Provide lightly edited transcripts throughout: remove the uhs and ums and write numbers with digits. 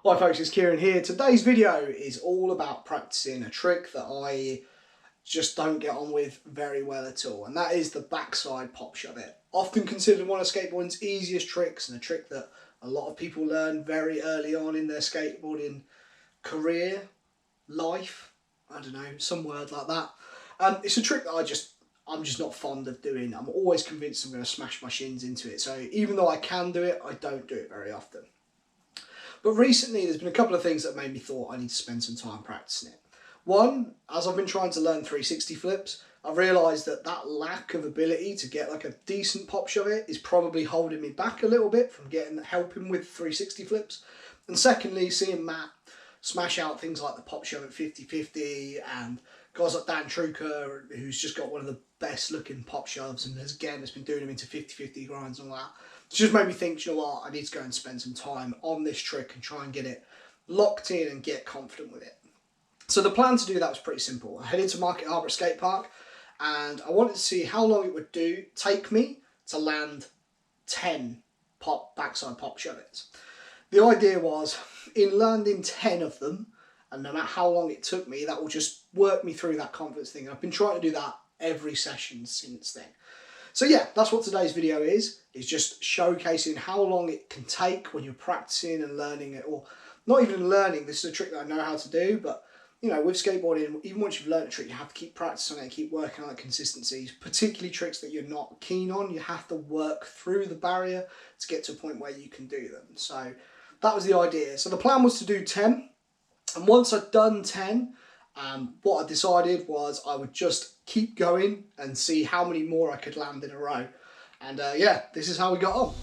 Hi folks, it's Kieran here. Today's video is all about practicing a trick that I just don't get on with very well at all, and that is the backside pop shove it. Often considered one of skateboarding's easiest tricks and a trick that a lot of people learn very early on in their skateboarding career, life, I don't know, some word like that. It's a trick that I'm just not fond of doing. I'm always convinced I'm going to smash my shins into it, so even though I can do it, I don't do it very often. But recently there's been a couple of things that made me thought I need to spend some time practicing it. One, as I've been trying to learn 360 flips, I've realised that lack of ability to get like a decent pop shove it is probably holding me back a little bit from helping with 360 flips. And secondly, seeing Matt smash out things like the pop shove at 50-50 and guys like Dan Truker, who's just got one of the best looking pop shoves and has been doing them into 50-50 grinds and all that. It just made me think, you know what, I need to go and spend some time on this trick and try and get it locked in and get confident with it. So the plan to do that was pretty simple. I headed to Market Harbour Skate Park and I wanted to see how long it would take me to land 10 backside pop shove-its. The idea was, in landing 10 of them, and no matter how long it took me, that will just work me through that confidence thing. I've been trying to do that every session since then. So yeah, that's what today's video is just showcasing how long it can take when you're practicing and learning it, or not even learning. This is a trick that I know how to do, but you know, with skateboarding, even once you've learned a trick, you have to keep practicing it and keep working on the consistencies, particularly tricks that you're not keen on. You have to work through the barrier to get to a point where you can do them. So that was the idea. So the plan was to do 10, and once I'd done 10, what I decided was I would just keep going and see how many more I could land in a row. And yeah, this is how we got on.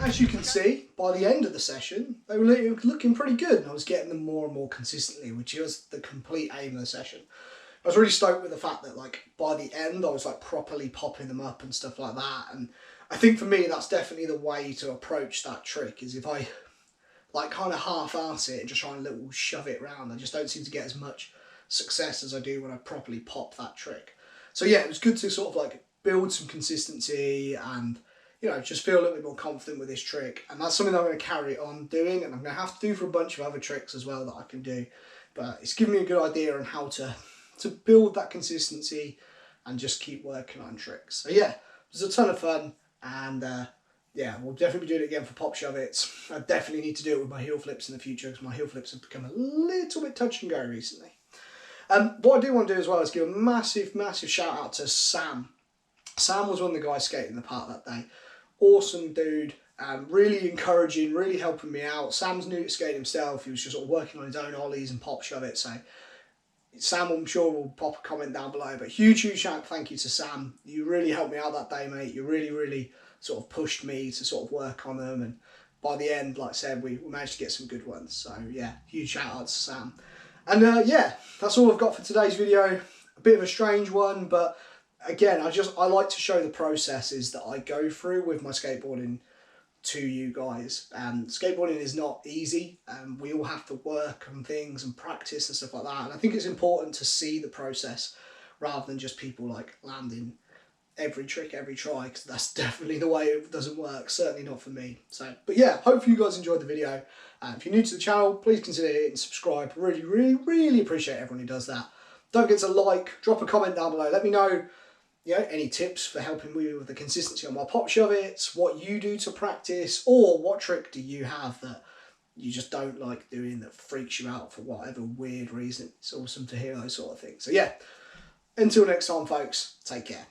As you can see, by the end of the session, they were looking pretty good, and I was getting them more and more consistently, which was the complete aim of the session. I was really stoked with the fact that like by the end I was like properly popping them up and stuff like that, and I think for me that's definitely the way to approach that trick, is if I like kind of half-ass it and just try and little shove it around. I just don't seem to get as much success as I do when I properly pop that trick. So yeah, it was good to sort of like build some consistency and, you know, just feel a little bit more confident with this trick. And that's something that I'm going to carry on doing, and I'm going to have to do for a bunch of other tricks as well that I can do. But it's given me a good idea on how to build that consistency and just keep working on tricks. So yeah, it was a ton of fun, and yeah, we'll definitely be doing it again for pop shove-its. I definitely need to do it with my heel flips in the future, because my heel flips have become a little bit touch and go recently. What I do want to do as well is give a massive, massive shout out to Sam. Sam was one of the guys skating the park that day. Awesome dude, really encouraging, really helping me out. Sam's new to skating himself. He was just sort of working on his own ollies and pop shove-it. So Sam, I'm sure, will pop a comment down below. But huge, huge shout thank you to Sam. You really helped me out that day, mate. You really, really sort of pushed me to sort of work on them. And by the end, like I said, we managed to get some good ones. So yeah, huge shout out to Sam. And yeah, that's all I've got for today's video. A bit of a strange one, but again, I like to show the processes that I go through with my skateboarding to you guys. Skateboarding is not easy, and we all have to work on things and practice and stuff like that. And I think it's important to see the process rather than just people like landing every trick, every try, because that's definitely the way it doesn't work. Certainly not for me. So, but yeah, hopefully you guys enjoyed the video. If you're new to the channel, please consider hitting subscribe. Really, really, really appreciate everyone who does that. Don't forget to like, drop a comment down below. Let me know, you know, any tips for helping me with the consistency on my pop shove-its, what you do to practice, or what trick do you have that you just don't like doing that freaks you out for whatever weird reason. It's awesome to hear those sort of things. So yeah, until next time, folks, take care.